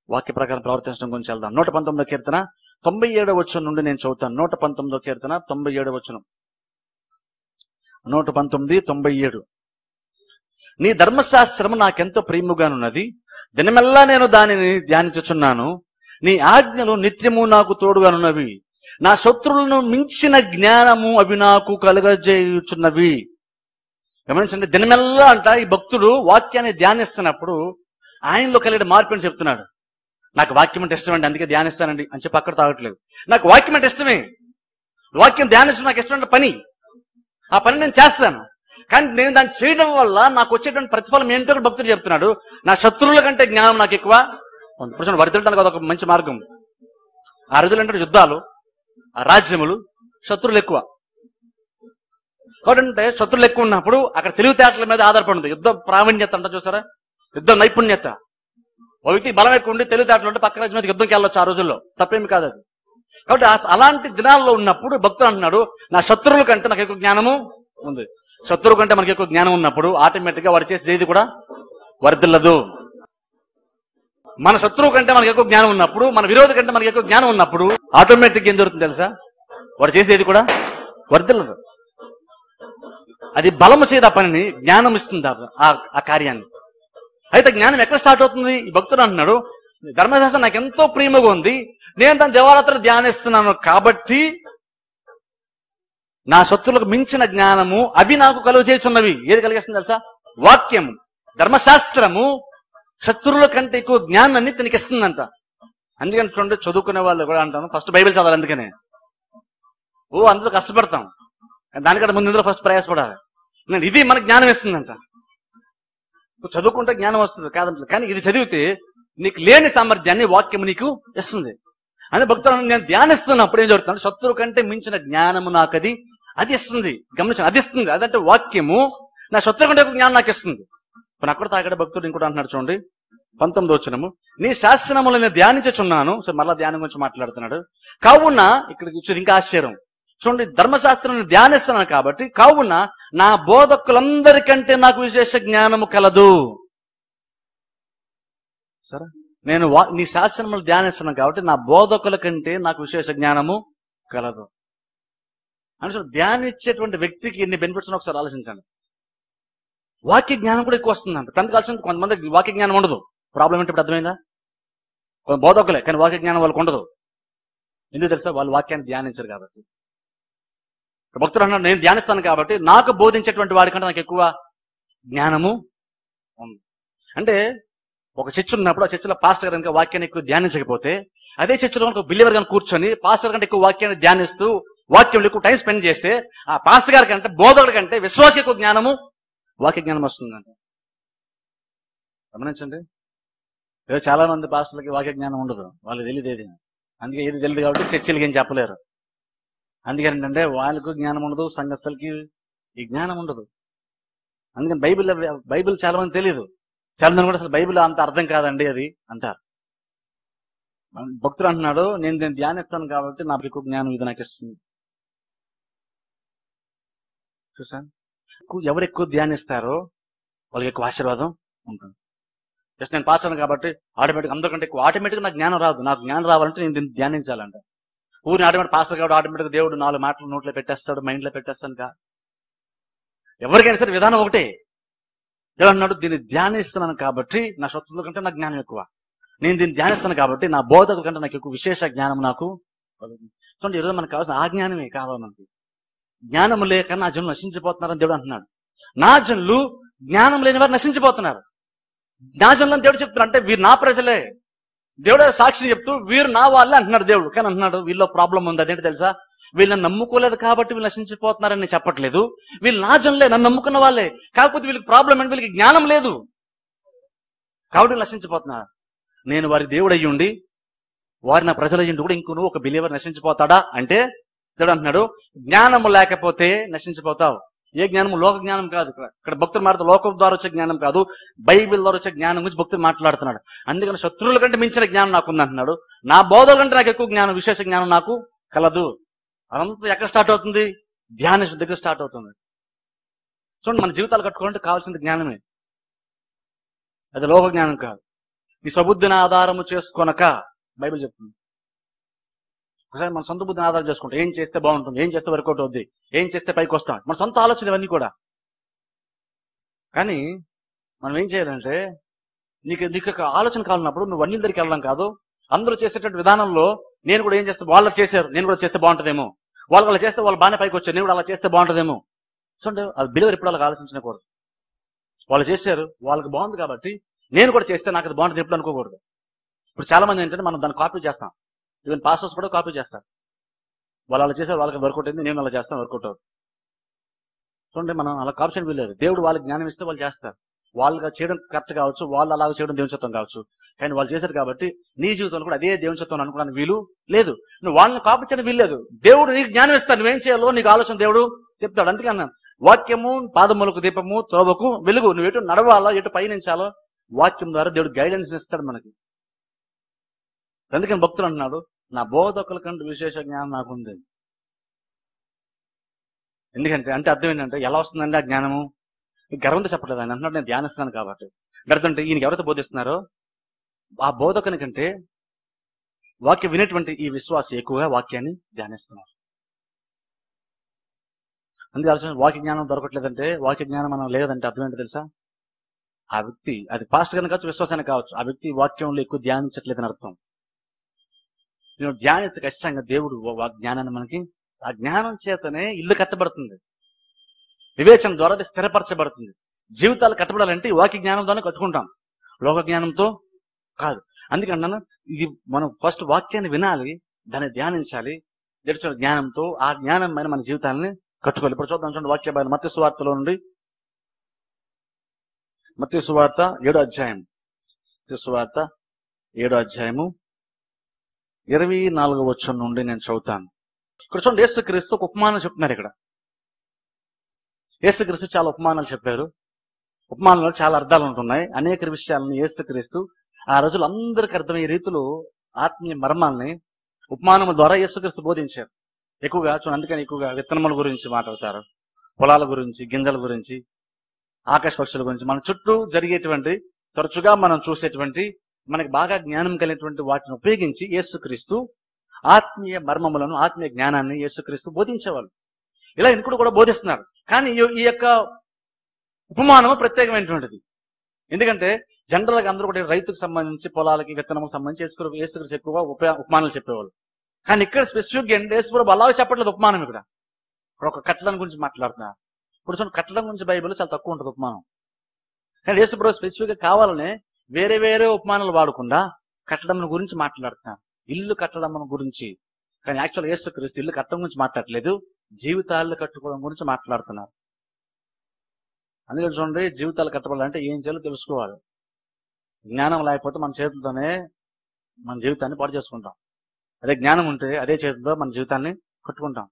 వాక్య ప్రకారం ప్రవర్తించడం గురించి వెళ్దాం. 119వ కీర్తన 97వ వచనం నుండి నేను చదువుతాను. 119వ కీర్తన 97వ వచనం. 119:97. నీ ధర్మశాస్త్రము నాకెంతో ప్రియముగానున్నది, దినమెల్లా నేను దానిని ధ్యానించుచున్నాను. నీ ఆజ్ఞలు నిత్యము నాకు తోడుగానున్నవి. నా శత్రువులను మించిన జ్ఞానము అవి నాకు కలుగజేయుచున్నవి. గమనించండి, దినమెల్లా అంట ఈ భక్తుడు వాక్యాన్ని ధ్యానిస్తున్నప్పుడు ఆయనలో కలిగే మార్పు అని చెప్తున్నాడు. నాకు వాక్యం అంటే ఇష్టమండి, అందుకే ధ్యానిస్తానండి అని చెప్పి అక్కడ తాగట్లేదు. నాకు వాక్యం అంటే ఇష్టమే, వాక్యం ధ్యానించడం నాకు ఇష్టమైన పని, ఆ పని నేను చేస్తాను. కానీ నేను దాన్ని చేయడం వల్ల నాకు వచ్చేటువంటి ప్రతిఫలం ఏంటో భక్తుడు చెప్తున్నాడు. నా శత్రువుల కంటే జ్ఞానం నాకు ఎక్కువ. ఇప్పుడు వర్ధిల్లడానికి అదొక మంచి మార్గం. ఆ రోజులు అంటే యుద్ధాలు, ఆ రాజ్యములు, శత్రువులు ఎక్కువ. కాబట్టి శత్రువులు ఎక్కువ ఉన్నప్పుడు అక్కడ తెలివితేటల మీద ఆధారపడింది. యుద్ధ ప్రావీణ్యత అంట, చూసారా, యుద్ధ నైపుణ్యత. ఓ వ్యక్తి బలం ఎక్కువ ఉండి తెలివితేటలు ఉంటే పక్క రాజ్యం మీద యుద్ధంకి వెళ్ళొచ్చు ఆ రోజుల్లో, తప్పేమి కాదు అది. కాబట్టి అలాంటి దినాల్లో ఉన్నప్పుడు భక్తుడు అంటున్నాడు, నా శత్రువుల కంటే నాకు ఎక్కువ జ్ఞానము ఉంది. శత్రువు కంటే మనకి ఎక్కువ జ్ఞానం ఉన్నప్పుడు ఆటోమేటిక్ గా వాడు చేసేది ఏది కూడా వర్ధిల్లదు. మన శత్రువు కంటే మనకి ఎక్కువ జ్ఞానం ఉన్నప్పుడు, మన విరోధి కంటే మనకి ఎక్కువ జ్ఞానం ఉన్నప్పుడు ఆటోమేటిక్ ఏం జరుగుతుంది తెలుసా? వాడు చేసేది కూడా వర్ధిల్లదు. అది బలము చేయదు, ఆ పనిని జ్ఞానం ఇస్తుంది ఆ కార్యాన్ని. అయితే జ్ఞానం ఎక్కడ స్టార్ట్ అవుతుంది? ఈ భక్తుడు అంటున్నాడు, ధర్మశాస్త్రం నాకు ఎంతో ప్రియముగా ఉంది, నేను దాని దివారాత్రి ధ్యానిస్తున్నాను కాబట్టి నా శత్రువులకు మించిన జ్ఞానము అవి నాకు కలుగు చేయుచున్నవి. ఏది కలిగిస్తుంది తెలుసా? వాక్యము, ధర్మశాస్త్రము శత్రువుల కంటే ఎక్కువ జ్ఞానాన్ని తనకి ఇస్తుందంట. అందుకని చూడండి, చదువుకునే వాళ్ళు కూడా అంటాను ఫస్ట్ బైబిల్ చదవాలి. అందుకనే అందులో కష్టపడతాం, దానికంటే ముందు ఇందులో ఫస్ట్ ప్రయాసపడాలి. ఇది మనకు జ్ఞానం ఇస్తుందంట. చదువుకుంటే జ్ఞానం వస్తుంది కాదంటే, కానీ ఇది చదివితే నీకు లేని సామర్థ్యాన్ని వాక్యము నీకు ఇస్తుంది. అదే భక్తులు నేను ధ్యానిస్తున్నప్పుడు ఏం జరుగుతుంది? శత్రువు కంటే మించిన జ్ఞానము నాకు అది ఇస్తుంది. గమనించండి, అది ఇస్తుంది. అదంటే వాక్యము నా శత్రువు కంటే జ్ఞానం నాకు ఇస్తుంది. ఇప్పుడు అక్కడ తాగడ భక్తుడు ఇంకోటి అంటున్నాడు చూడండి, 19వ వచనము, నీ శాసనములను నేను ధ్యానించుచున్నాను. సో మళ్ళా ధ్యానం గురించి మాట్లాడుతున్నాడు. కావున ఇక్కడ ఇంకా ఆశ్చర్యం చూడండి, ధర్మశాస్త్రాన్ని ధ్యానిస్తున్నాను కాబట్టి కావున నా బోధకులందరికంటే నాకు విశేష జ్ఞానము కలదు. సరే, నేను నీ శాసనములు ధ్యానిస్తున్నాను కాబట్టి నా బోధకుల కంటే నాకు విశేష జ్ఞానము కలదు. అంటే ధ్యానించేటువంటి వ్యక్తికి ఎన్ని బెనిఫిట్స్ ఒకసారి ఆలోచించండి. వాక్య జ్ఞానం కూడా ఎక్కువ వస్తుందంట. కలిసి కొంతమంది వాక్య జ్ఞానం ఉండదు. ప్రాబ్లం ఏంటి ఇప్పుడు అర్థమైందా? కొంత బోధకులే కానీ వాక్య జ్ఞానం వాళ్ళకు ఉండదు. ఎందుకు తెలుసా? వాళ్ళు వాక్యాన్ని ధ్యానించరు కాబట్టి. భక్తుడు అన్నాడు, నేను ధ్యానిస్తాను కాబట్టి నాకు బోధించేటువంటి వాడికంటే నాకు ఎక్కువ జ్ఞానము ఉంది. అంటే ఒక చర్చ్ ఉన్నప్పుడు ఆ చర్చిలో పాస్టర్ గారు కనుక వాక్యాన్ని ఎక్కువ ధ్యానించకపోతే, అదే చర్చిలో ఒక బిలీవర్ గారిని కూర్చొని పాస్టర్ కంటే ఎక్కువ వాక్యాన్ని ధ్యానిస్తూ వాక్యంలో ఎక్కువ టైం స్పెండ్ చేస్తే, ఆ పాస్టర్ గారి కంటే బోధకుడి కంటే విశ్వాసకి ఎక్కువ జ్ఞానము, వాక్య జ్ఞానం వస్తుందంట. గమనించండి. ఏదో చాలా మంది పాస్టర్లకి వాక్య జ్ఞానం ఉండదు, వాళ్ళు తెలియదు ఏది. అందుకే ఏది తెలియదు కాబట్టి చర్చిలకి ఏం చెప్పలేరు. అందుకని ఏంటంటే వాళ్ళకు జ్ఞానం ఉండదు, సంఘస్థలకి ఈ జ్ఞానం ఉండదు. అందుకని బైబిల్ చాలా మంది తెలియదు. చాలా మంది కూడా అసలు బైబిల్ అంత అర్థం కాదండి అది అంటారు. భక్తుడు అంటున్నాడు, నేను దీన్ని ధ్యానిస్తాను కాబట్టి నాకు ఎక్కువ జ్ఞానం ఇది నాకు ఇస్తుంది. చూసాను, ఎవరు ఎక్కువ ధ్యానిస్తారో వాళ్ళకి ఎక్కువ ఆశీర్వాదం ఉంటుంది. జస్ట్ నేను పాస్టర్ను కాబట్టి ఆటోమేటిక్ అందరికంటే ఎక్కువ ఆటోమేటిక్ నాకు జ్ఞానం రాదు. నాకు జ్ఞానం రావాలంటే నేను దీన్ని ధ్యానించాలంట. ఊరిని ఆటోమేటిక్ పాస్టర్ కాబట్టి ఆటోమేటిక్ దేవుడు 4 మాటలు నోట్లో పెట్టేస్తాడు, మైండ్లో పెట్టేస్తాను కా. ఎవరికైనా సరే విధానం ఒకటే. దేవుడు అన్నాడు, దీన్ని ధ్యానిస్తున్నాను కాబట్టి నా శత్రువుల కంటే నాకు జ్ఞానం ఎక్కువ. నేను దీన్ని ధ్యానిస్తాను కాబట్టి నా బోధకుల కంటే నాకు ఎక్కువ విశేష జ్ఞానం నాకు. చూడండి, ఈరోజు మనకు కావాల్సిన ఆ జ్ఞానమే కావాలి మనకి. జ్ఞానం లేక నా జనులు నశించిపోతున్నారని దేవుడు అంటున్నాడు. నా జనులు జ్ఞానం లేని వారు నశించిపోతున్నారు. నా జనులను దేవుడు చెప్తున్నారు, అంటే వీరు నా ప్రజలే. దేవుడే సాక్షి చెప్తూ వీరు నా వాళ్ళే అంటున్నాడు దేవుడు. కానీ అంటున్నాడు, వీళ్ళలో ప్రాబ్లం ఉంది. అదేంటి తెలుసా? వీళ్ళని నమ్ముకోలేదు కాబట్టి వీళ్ళు నశించిపోతున్నారని చెప్పట్లేదు. వీళ్ళు నా జనులే, నన్ను నమ్ముకున్న వాళ్ళే. కాకపోతే వీళ్ళకి ప్రాబ్లం అంటే వీళ్ళకి జ్ఞానం లేదు కాబట్టి నశించిపోతున్నారు. నేను వారి దేవుడు అయ్యుండి వారి నా ప్రజలు అయ్యుండి కూడా ఇంకో నువ్వు ఒక బిలీవర్ నశించిపోతాడా అంటే దేవుడు అంటున్నాడు, జ్ఞానము లేకపోతే నశించిపోతావు. ఏ జ్ఞానము? లోక జ్ఞానం కాదు. ఇక్కడ భక్తులు మాట్లాడుతూ లోకం ద్వారా వచ్చే జ్ఞానం కాదు, బైబిల్ ద్వారా వచ్చే జ్ఞానం గురించి భక్తులు మాట్లాడుతున్నాడు. అందుకని శత్రువుల కంటే మించిన జ్ఞానం నాకుంది అంటున్నాడు. నా బోధల కంటే నాకు ఎక్కువ జ్ఞానం, విశేష జ్ఞానం నాకు కలదు. అదంతా ఎక్కడ స్టార్ట్ అవుతుంది? ధ్యాన దగ్గర స్టార్ట్ అవుతుంది. చూడండి, మన జీవితాలు కట్టుకోవాలంటే కావాల్సింది జ్ఞానమే, అది లోక జ్ఞానం కాదు. నీ స్వబుద్ధిని ఆధారము చేసుకొనక బైబిల్ చెప్తుంది. ఒకసారి మన సొంత బుద్ధిని ఆధారం చేసుకుంటాం. ఏం చేస్తే బాగుంటుంది, ఏం చేస్తే వర్కౌట్ అవుద్ది, ఏం చేస్తే పైకి వస్తాం, మన సొంత ఆలోచన ఇవన్నీ కూడా. కానీ మనం ఏం చేయాలంటే, నీకు ఒక ఆలోచన కావాలన్నప్పుడు నువ్వు అన్నిల దగ్గరికి వెళ్ళడం కాదు. అందరూ చేసేటువంటి విధానంలో నేను కూడా ఏం చేస్తే వాళ్ళు చేశారు, నేను కూడా చేస్తే బాగుంటుందేమో, వాళ్ళు అలా చేస్తే వాళ్ళు బాగానే పైకి వచ్చారు, నేను కూడా అలా చేస్తే బాగుంటుందేమో. చూడండి, అది బిలీవర్ ఎప్పుడు అలాగ ఆలోచించకూడదు. వాళ్ళు చేశారు, వాళ్ళకి బాగుంది కాబట్టి నేను కూడా చేస్తే నాకు అది బాగుంటుంది ఎప్పుడు అనుకోకూడదు. ఇప్పుడు చాలా మంది ఏంటంటే మనం దాన్ని కాపీ చేస్తాం. ఈవెన్ పాస్టర్స్ కూడా కాపీ చేస్తారు. వాళ్ళు అలా చేశారు, వాళ్ళకి వర్కౌట్ అయింది, నేను అలా చేస్తాను, వర్కౌట్ అవుతుంది. చూడండి, మనం అలా కాపీ చేయడం వీల్లేదు. దేవుడు వాళ్ళకి జ్ఞానం ఇస్తే వాళ్ళు చేస్తారు. వాళ్ళగా చేయడం కరెక్ట్ కావచ్చు, వాళ్ళు అలాగ చేయడం దేవుని చిత్తం కావచ్చు. కానీ వాళ్ళు చేశారు కాబట్టి నీ జీవితంలో కూడా అదే దేవుని చిత్తం అనుకోవడానికి వీలు లేదు. నువ్వు వాళ్ళని కాపీ చేయడం వీల్లేదు. దేవుడు నీకు జ్ఞానం ఇస్తాడు, నువ్వేం చేయాలో నీకు ఆలోచన దేవుడు చెప్తాడు. అందుకే అన్నాను, వాక్యము పాదములకు దీపము, త్రోవకు వెలుగు. నువ్వు ఎటు నడవాలో, ఎటు పయనించాలో వాక్యం ద్వారా దేవుడు గైడెన్స్ ఇస్తాడు మనకి. అందుకని భక్తులు అంటున్నాడు, నా బోధకుల కంటే విశేష జ్ఞానం నాకుంది. ఎందుకంటే అంటే అర్థం ఏంటంటే, ఎలా వస్తుందండి ఆ జ్ఞానము? గర్వంతో చెప్పట్లేదు. ఆయన అంటున్నాడు, నేను ధ్యానిస్తున్నాను కాబట్టి. అర్థంటే ఈయనకి ఎవరైతే బోధిస్తున్నారో ఆ బోధకుని కంటే వాక్యం వినేటువంటి ఈ విశ్వాసి ఎక్కువగా వాక్యాన్ని ధ్యానిస్తున్నారు. అందుకే ఆలోచన, వాక్య జ్ఞానం దొరకట్లేదంటే, వాక్య జ్ఞానం మనం లేదంటే అర్థం ఏంటో తెలుసా? ఆ వ్యక్తి, అది పాస్టర్ గానే కావచ్చు, విశ్వాసాన్ని కావచ్చు, ఆ వ్యక్తి వాక్యంలో ఎక్కువ ధ్యానించట్లేదని అర్థం. నేను ధ్యానిస్తే ఖచ్చితంగా దేవుడు జ్ఞానాన్ని మనకి, ఆ జ్ఞానం చేతనే ఇల్లు కట్టబడుతుంది, వివేచన ద్వారా అది స్థిరపరచబడుతుంది. జీవితాలు కట్టబడాలంటే ఈ వాక్య జ్ఞానం ద్వారా కట్టుకుంటాం, లోక జ్ఞానంతో కాదు. అందుకన్నాను, ఇది మనం ఫస్ట్ వాక్యాన్ని వినాలి, దాన్ని ధ్యానించాలి, తెలిసిన జ్ఞానంతో ఆ జ్ఞానం పైన మన జీవితాలని కట్టుకోవాలి. ఇప్పుడు చూద్దాం, చూడండి వాక్య భాగం మత్తయి సువార్తలో నుండి, మత్తయి సువార్త 7వ అధ్యాయం, మత్తయి సువార్త 7వ అధ్యాయము 24వ వచనం నుండి నేను చదువుతాను. ఇక్కడ చూడండి, యేసుక్రీస్తు ఒక ఉపమానం చెప్తున్నారు. ఇక్కడ యేసుక్రీస్తు చాలా ఉపమానాలు చెప్పారు. ఉపమానంలో చాలా అర్థాలు ఉంటున్నాయి. అనేక విషయాలను యేసుక్రీస్తు ఆ రోజులు అందరికి అర్థమయ్యే రీతిలో ఆత్మీయ మర్మాలని ఉపమానముల ద్వారా యేసుక్రీస్తు బోధించారు. ఎక్కువగా చూడండి, అందుకని ఎక్కువగా విత్తనముల గురించి మాట్లాడతారు, పొలాల గురించి, గింజల గురించి, ఆకాశ పక్షుల గురించి, మన చుట్టూ జరిగేటువంటి, తరచుగా మనం చూసేటువంటి, మనకి బాగా జ్ఞానం కలిగినటువంటి వాటిని ఉపయోగించి యేసుక్రీస్తు ఆత్మీయ మర్మములను, ఆత్మీయ జ్ఞానాన్ని యేసుక్రీస్తు బోధించేవాళ్ళు. ఇలా ఇంకొకటి కూడా బోధిస్తున్నారు. కానీ ఈ యొక్క ఉపమానము ప్రత్యేకమైనటువంటిది. ఎందుకంటే జనరల్ గా అందరూ కూడా రైతుకు సంబంధించి, పొలాలకి, విత్తనములకు సంబంధించి యేసుక్రీస్తు ఎక్కువగా ఉపమానాలు చెప్పేవాళ్ళు. కానీ ఇక్కడ స్పెసిఫిక్ గా యేసుప్రభు అలాగే చెప్పట్లేదు ఉపమానం. ఇక్కడ ఇప్పుడు ఒక కట్టడం గురించి మాట్లాడుతున్నారు. ఇప్పుడు చూడండి, కట్టడం గురించి బైబిల్లో చాలా తక్కువ ఉంటుంది ఉపమానం. కానీ యేసుప్రభు స్పెసిఫిక్ గా కావాలనే వేరే వేరే ఉపమానాలు వాడకుండా కట్టడం గురించి మాట్లాడుతున్నారు, ఇల్లు కట్టడం గురించి. కానీ యాక్చువల్ యేసుక్రీస్తు ఇల్లు కట్టడం గురించి మాట్లాడట్లేదు, జీవితాలు కట్టుకోవడం గురించి మాట్లాడుతున్నారు. అందుకని చూడండి, జీవితాలు కట్టబడాలంటే ఏం చేయాలో తెలుసుకోవాలి. జ్ఞానం లేకపోతే మన చేతులతోనే మన జీవితాన్ని పాడు చేసుకుంటాం. అదే జ్ఞానం ఉంటే అదే చేతులతో మన జీవితాన్ని కట్టుకుంటాం.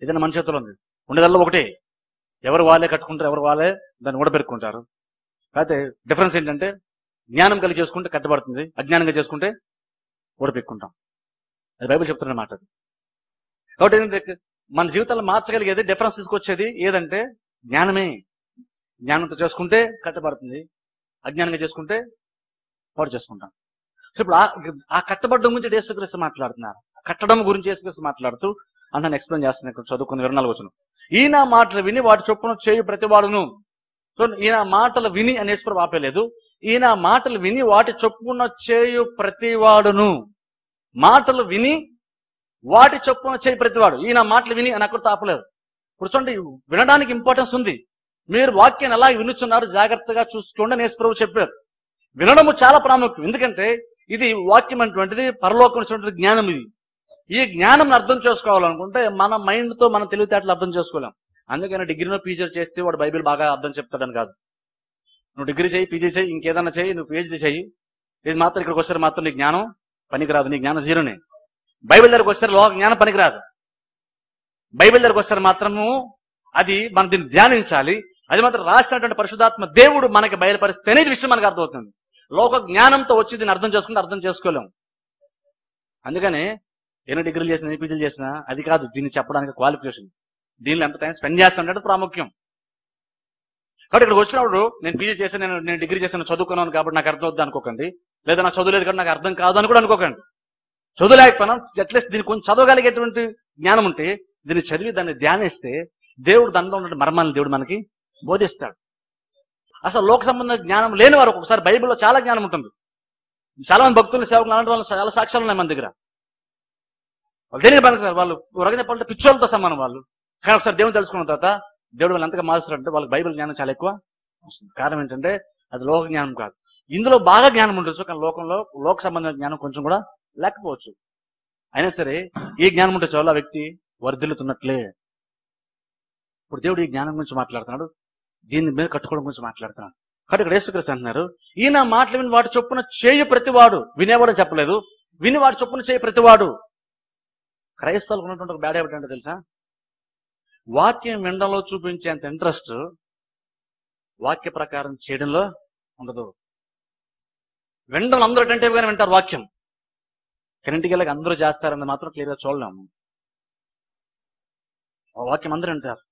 ఏదైనా మన చేతిలో ఉంది, ఉండేదల్లా ఒకటే, ఎవరు వాళ్ళే కట్టుకుంటారు, ఎవరు వాళ్ళే దాన్ని ఊడబెరుక్కుంటారు. అయితే డిఫరెన్స్ ఏంటంటే, జ్ఞానం కలిగి చేసుకుంటే కట్టబడుతుంది, అజ్ఞానంగా చేసుకుంటే ఊడపెక్కుంటాం. అది బైబిల్ చెప్తున్న మాట. కాబట్టి ఏంటంటే మన జీవితాల్లో మార్చగలిగేది, డిఫరెన్స్ తీసుకొచ్చేది ఏదంటే జ్ఞానమే. జ్ఞానంతో చేసుకుంటే కట్టబడుతుంది, అజ్ఞానంగా చేసుకుంటే పాడు చేసుకుంటాం. సో ఇప్పుడు ఆ కట్టబడ్డం గురించి యేసుక్రీస్తు మాట్లాడుతున్నారు. కట్టడం గురించి యేసుక్రీస్తు మాట్లాడుతూ అన్నాను ఎక్స్ప్లెయిన్ చేస్తున్నాను. ఇక్కడ చదువుకున్న 24 వచనం. ఈయన మాటలు విని వాటి చొప్పున చేయు ప్రతివాడును. సో ఈయన మాటలు విని అని యేసుప్రభు ఆపేలేదు, ఈయన మాటలు విని వాటి చొప్పున చేయు ప్రతివాడును. మాటలు విని వాటి చొప్పున చేయి ప్రతివాడు. ఈయన మాటలు విని అని అక్కడితో ఆపలేదు. ఇప్పుడు చూడండి, వినడానికి ఇంపార్టెన్స్ ఉంది. మీరు వాక్యాన్ని ఎలా వినుచున్నారు జాగ్రత్తగా చూసుకోండి అని యేసుప్రభు చెప్పారు. వినడము చాలా ప్రాముఖ్యం. ఎందుకంటే ఇది వాక్యం అటువంటిది, పరలోకం వచ్చినటువంటి జ్ఞానం. ఇది ఈ జ్ఞానం అర్థం చేసుకోవాలనుకుంటే మన మైండ్ తో మన తెలివితేటలు అర్థం చేసుకోలేం. అందుకని డిగ్రీలో పీజీ చేస్తే వాడు బైబిల్ బాగా అర్థం చెప్తాడని కాదు. నువ్వు డిగ్రీ చేయి, పీజీ చేయి, ఇంకేదన్నా చేయి, నువ్వు పీహెచ్డీ చేయి, ఇది మాత్రం ఇక్కడికి వస్తే మాత్రం నీ జ్ఞానం పనికిరాదు, నీ జ్ఞానం జీరోనే. బైబిల్ దగ్గరకు వస్తే లోక జ్ఞానం పనికిరాదు. బైబిల్ దగ్గరకు వస్తే మాత్రము అది మనం దీన్ని ధ్యానించాలి. అది మాత్రం రాసినటువంటి పరిశుద్ధాత్మ దేవుడు మనకి బయలుపరిస్తే అనేది విషయం మనకు అర్థమవుతుంది. లోక జ్ఞానంతో వచ్చి దీన్ని అర్థం చేసుకుంటే అర్థం చేసుకోలేము. అందుకని ఎన్ని డిగ్రీలు చేసినా, ఎన్ని పీజీలు చేసినా అది కాదు దీన్ని చెప్పడానికి క్వాలిఫికేషన్. దీనిలో ఎంత టైం స్పెండ్ చేస్తానంటే ప్రాముఖ్యం. కాబట్టి ఇక్కడికి వచ్చినప్పుడు నేను పీజీ చేశాను, నేను డిగ్రీ చేశాను, చదువుకున్నాను కాబట్టి నాకు అర్థం అవుద్ది అనుకోకండి. లేదా నాకు చదువులేదు కాబట్టి నాకు అర్థం కాదు అని కూడా అనుకోకండి. చదువు లేకపోయినా అట్లీస్ట్ దీన్ని కొంచెం చదవగలిగేటువంటి జ్ఞానం ఉంటే దీన్ని చదివి దాన్ని ధ్యానిస్తే దేవుడు దానిలో ఉన్న మర్మాన్ని దేవుడు మనకి బోధిస్తాడు. అసలు లోక సంబంధ జ్ఞానం లేని వారు ఒకసారి బైబిల్లో చాలా జ్ఞానం ఉంటుంది. చాలా మంది భక్తులు, సేవకులు అలాంటి వాళ్ళు చాలా సాక్ష్యాలు ఉన్నాయి మన దగ్గర. వాళ్ళు దేనికి పనికిరారు, వాళ్ళు రకంగా చెప్పాలంటే పిచ్చోళ్ళతో సమానం వాళ్ళు. కానీ ఒకసారి దేవుని తెలుసుకున్న తర్వాత దేవుడు వాళ్ళు ఎంతగా మారుస్తారంటే వాళ్ళకి బైబిల్ జ్ఞానం చాలా ఎక్కువ వస్తుంది. కారణం ఏంటంటే అది లోక జ్ఞానం కాదు. ఇందులో బాగా జ్ఞానం ఉండొచ్చు, కానీ లోకంలో లోక సంబంధమైన జ్ఞానం కొంచెం కూడా లేకపోవచ్చు. అయినా సరే ఈ జ్ఞానం ఉంటే చాలా వ్యక్తి వర్ధిల్లుతున్నట్లే. ఇప్పుడు దేవుడు ఈ జ్ఞానం గురించి మాట్లాడుతున్నాడు, దీని మీద కట్టుకోవడం గురించి మాట్లాడుతున్నాడు. కాబట్టి ఇక్కడ యేసుక్రీస్తు అంటున్నారు, ఈయన మాటలు విని వాటి చొప్పున చేయు ప్రతివాడు. వినేవాడు చెప్పలేదు, విని వాటి చొప్పున చేయ ప్రతివాడు. క్రైస్తవులకు ఉన్నటువంటి ఒక బ్యాడ్ హ్యాబిట్ అంటే తెలుసా, వాక్యం వినడంలో చూపించేంత ఇంట్రెస్ట్ వాక్య ప్రకారం చేయడంలో ఉండదు. వినడం అందరూ అటెంటివ్ గానే వింటారు వాక్యం, కానీ ఇంటికి వెళ్ళక అందరూ చేస్తారని మాత్రం క్లియర్ గా చూడలేము. వాక్యం అందరూ వింటారు,